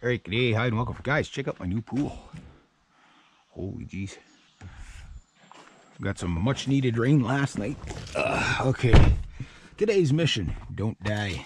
Alright, g'day, hi and welcome. Guys, check out my new pool. Holy jeez. Got some much needed rain last night. Okay, today's mission, don't die.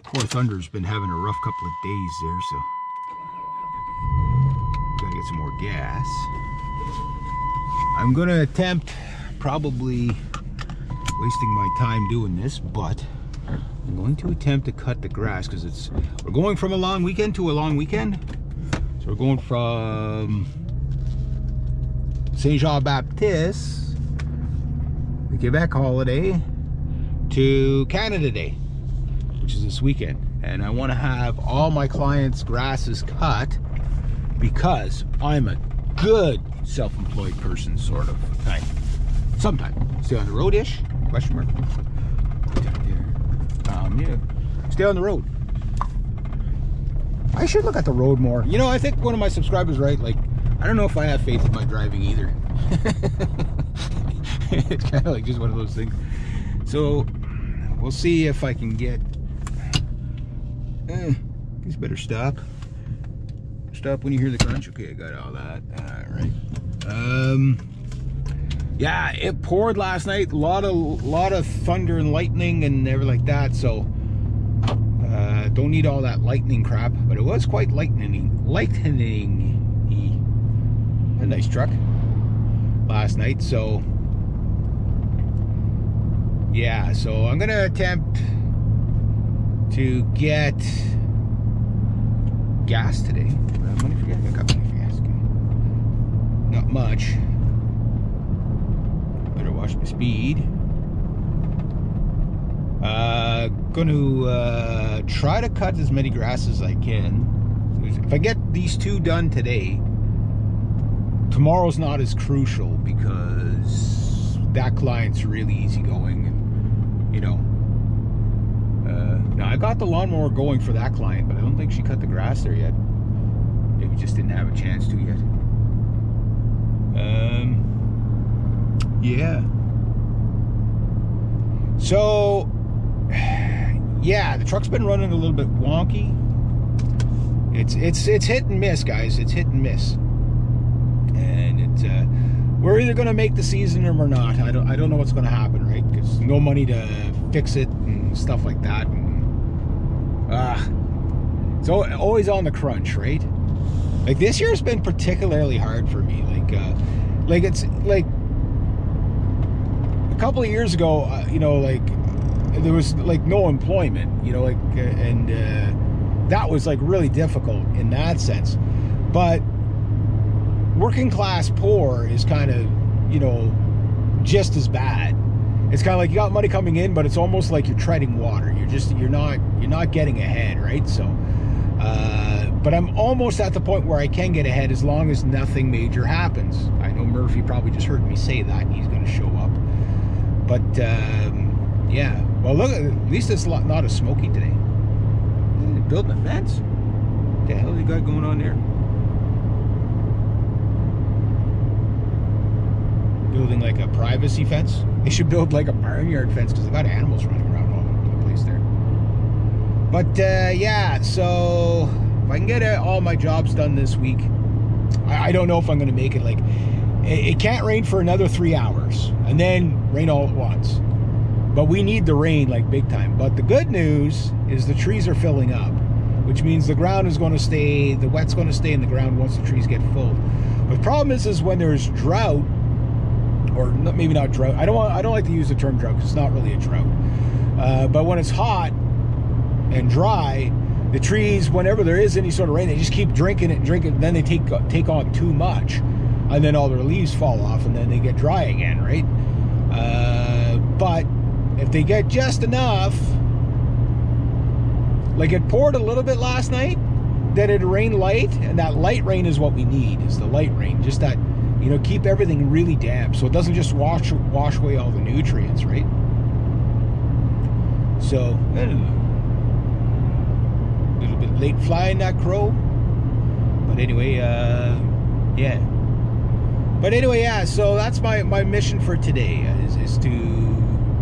Poor Thunder's been having a rough couple of days there, so gotta get some more gas. I'm gonna attempt, probably wasting my time doing this, but I'm going to attempt to cut the grass because we're going from a long weekend to a long weekend. So we're going from Saint Jean Baptiste, the Quebec holiday, to Canada Day, which is this weekend. And I want to have all my clients' grasses cut because I'm a good self-employed person, sort of. Sometimes. Stay on the road-ish? Question mark. Yeah, stay on the road. I should look at the road more. You know, I think one of my subscribers, right? Like, I don't know if I have faith in my driving either. It's kind of like just one of those things. So, we'll see if I can get... These better stop. Stop when you hear the crunch. Okay, I got all that. Alright. Yeah, it poured last night. A lot of thunder and lightning and everything like that. So don't need all that lightning crap. But it was quite lightning-y. A nice truck last night. So yeah, so I'm gonna attempt to get gas today. Money for gas? I got money for gas. Okay. Not much. Watch my speed. Gonna try to cut as many grasses as I can. If I get these two done today, tomorrow's not as crucial because that client's really easygoing, and you know. Now I got the lawnmower going for that client, but I don't think she cut the grass there yet. Maybe just didn't have a chance to yet. Yeah. So, yeah, the truck's been running a little bit wonky. It's hit and miss, guys. It's hit and miss. And we're either gonna make the season or we're not. I don't know what's gonna happen, right? Because no money to fix it and stuff like that. And, it's always on the crunch, right? Like this year's been particularly hard for me. Like it's like a couple of years ago, you know, like there was like no employment, you know, like and that was like really difficult in that sense. But working class poor is kind of, you know, just as bad. It's kind of like you got money coming in, but it's almost like you're treading water. You're not getting ahead, right? So but I'm almost at the point where I can get ahead as long as nothing major happens. I know Murphy probably just heard me say that and he's going to show up. But, yeah. Well, look, at least it's not as smoky today. They're building a fence? What the hell you got going on there? Building like a privacy fence? They should build like a barnyard fence because they got animals running around all over the place there. But, yeah, so if I can get all my jobs done this week, I don't know if I'm going to make it. Like, it can't rain for another 3 hours and then rain all at once. But we need the rain like big time. But the good news is the trees are filling up, which means the ground is going to stay, the wet's going to stay in the ground once the trees get full. But the problem is when there's drought, or maybe not drought. I don't like to use the term drought because it's not really a drought. But when it's hot and dry, the trees, whenever there is any sort of rain, they just keep drinking it and drinking it, and then they take on too much, and then all their leaves fall off, and then they get dry again, right? But if they get just enough, like it poured a little bit last night, then it rained light, and that light rain is what we need, is the light rain, just that, you know, keep everything really damp, so it doesn't just wash away all the nutrients, right? So, I don't know. A little bit late flying that crow, but anyway, yeah. But anyway, yeah, so that's my mission for today, is to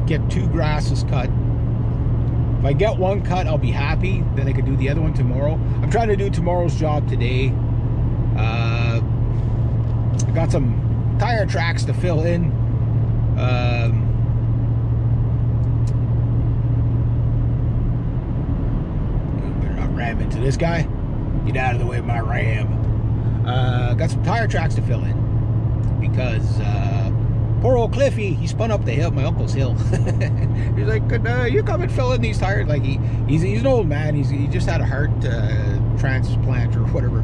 get 2 grasses cut If I get one cut, I'll be happy. Then I could do the other one tomorrow. I'm trying to do tomorrow's job today. I got some tire tracks to fill in. Better not ram into this guy. Get out of the way of my ram. Got some tire tracks to fill in because poor old Cliffy, he spun up the hill, my uncle's hill. He's like, "Could you come and fill in these tires?" Like he's an old man. He just had a heart transplant or whatever,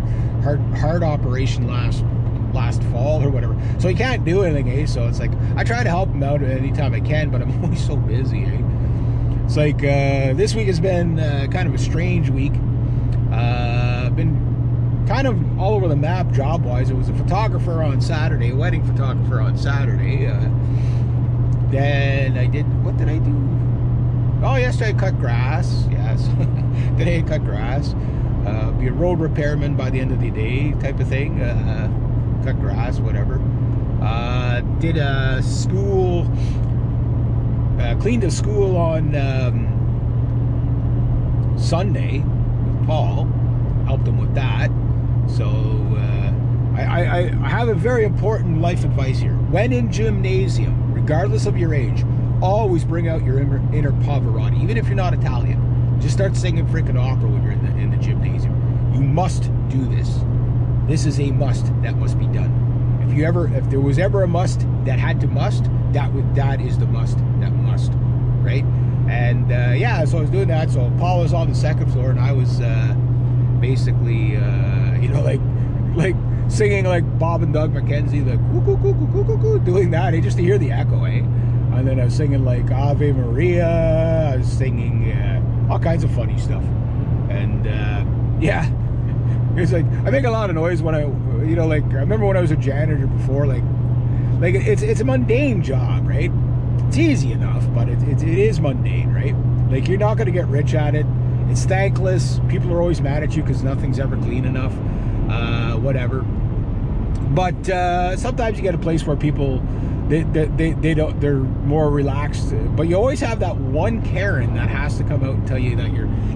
heart operation last fall or whatever. So he can't do anything, eh? So it's like I try to help him out anytime I can, but I'm always so busy, eh? It's like this week has been kind of a strange week. Been kind of all over the map job-wise. It was a photographer on Saturday, a wedding photographer on Saturday. Then I did, what did I do? Oh, yesterday I cut grass. Yes, today I cut grass. Be a road repairman by the end of the day type of thing. Cut grass, whatever. Did a school, cleaned a school on Sunday with Paul. Helped him with that. So I have a very important life advice here. When in gymnasium, regardless of your age, always bring out your inner Pavarotti. Even if you're not Italian, just start singing freaking opera when you're in the gymnasium. You must do this. This is a must that must be done. If there was ever a must that had to must, that is the must that must, right? And yeah, so I was doing that. So Paul was on the second floor, and I was basically, you know, like singing like Bob and Doug McKenzie, like coo, coo, coo, coo, coo, coo, coo, doing that, just to hear the echo, eh? And then I was singing like Ave Maria. I was singing all kinds of funny stuff, and yeah, it's like I make a lot of noise when I, you know, like I remember when I was a janitor before, like it's a mundane job, right? It's easy enough, but it is mundane, right? Like you're not going to get rich at it. It's thankless. People are always mad at you because nothing's ever clean enough. Whatever. But sometimes you get a place where people they're more relaxed. But you always have that one Karen that has to come out and tell you that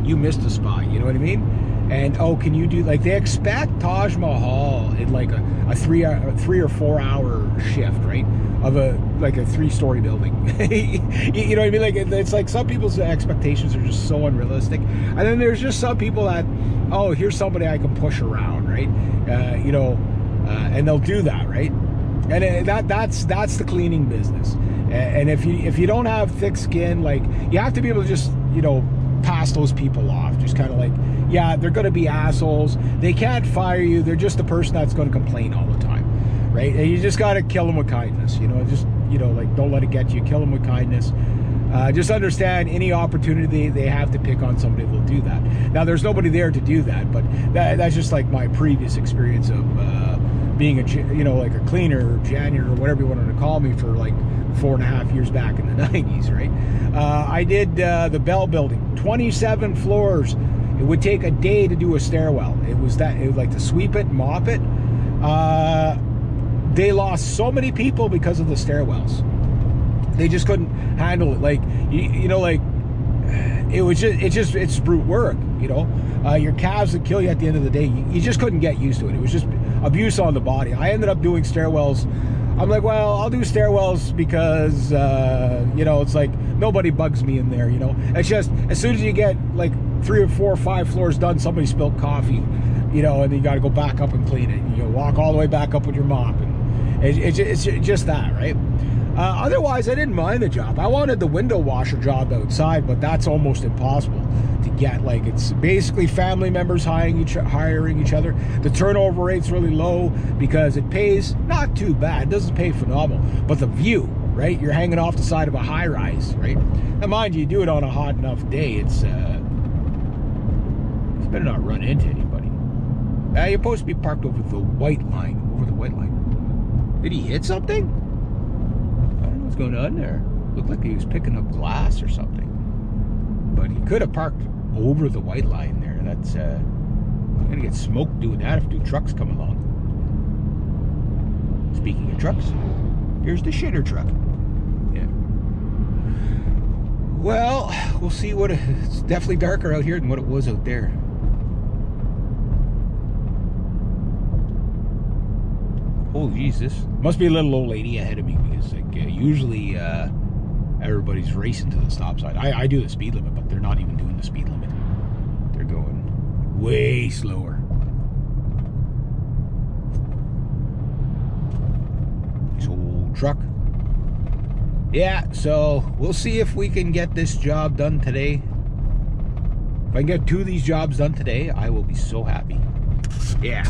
you missed a spot. You know what I mean? And oh, can you do, like, they expect Taj Mahal in like a 3 or 4 hour shift, right? Of a 3-story building. You know what I mean? Like it's like some people's expectations are just so unrealistic, and then there's just some people that, oh, here's somebody I can push around, right? You know, and they'll do that, right? And that's the cleaning business. And if you don't have thick skin, like, you have to be able to just, you know, pass those people off. Just kind of like, yeah, they're going to be assholes. They can't fire you. They're just the person that's going to complain all the time. Right? And you just got to kill them with kindness, you know, just, you know, like, don't let it get you. Kill them with kindness. Just understand any opportunity they have to pick on somebody, they'll do that. Now, there's nobody there to do that, but that's just like my previous experience of being you know, like a cleaner or janitor or whatever you wanted to call me for like 4.5 years back in the 90s, right? I did the Bell Building, 27 floors. It would take a day to do a stairwell. It was like to sweep it, mop it. They lost so many people because of the stairwells. They just couldn't handle it. Like, you know, like, it's brute work, you know. Your calves would kill you at the end of the day. You just couldn't get used to it. It was just abuse on the body. I ended up doing stairwells. I'm like, well, I'll do stairwells because, you know, it's like nobody bugs me in there, you know. It's just as soon as you get like 3 or 4 or 5 floors done, somebody spilled coffee, you know, and you got to go back up and clean it. You know, walk all the way back up with your mop, and it's just that, right? Otherwise, I didn't mind the job. I wanted the window washer job outside, but that's almost impossible to get. Like, it's basically family members hiring each other. The turnover rate's really low because it pays not too bad. It doesn't pay phenomenal, but the view, right? You're hanging off the side of a high rise, right? Now, mind you, do it on a hot enough day. It's better not run into anybody. You're supposed to be parked over the white line. Did he hit something? I don't know what's going on there. Looked like he was picking up glass or something. But he could have parked over the white line there. That's I'm gonna get smoked doing that if 2 trucks come along. Speaking of trucks, here's the shitter truck. Yeah. Well, we'll see what it's definitely darker out here than what it was out there. Oh, Jesus. Must be a little old lady ahead of me because, like, usually everybody's racing to the stop sign. I do the speed limit, but they're not even doing the speed limit. They're going way slower. This old truck. Yeah, so we'll see if we can get this job done today. If I can get 2 of these jobs done today, I will be so happy. Yeah.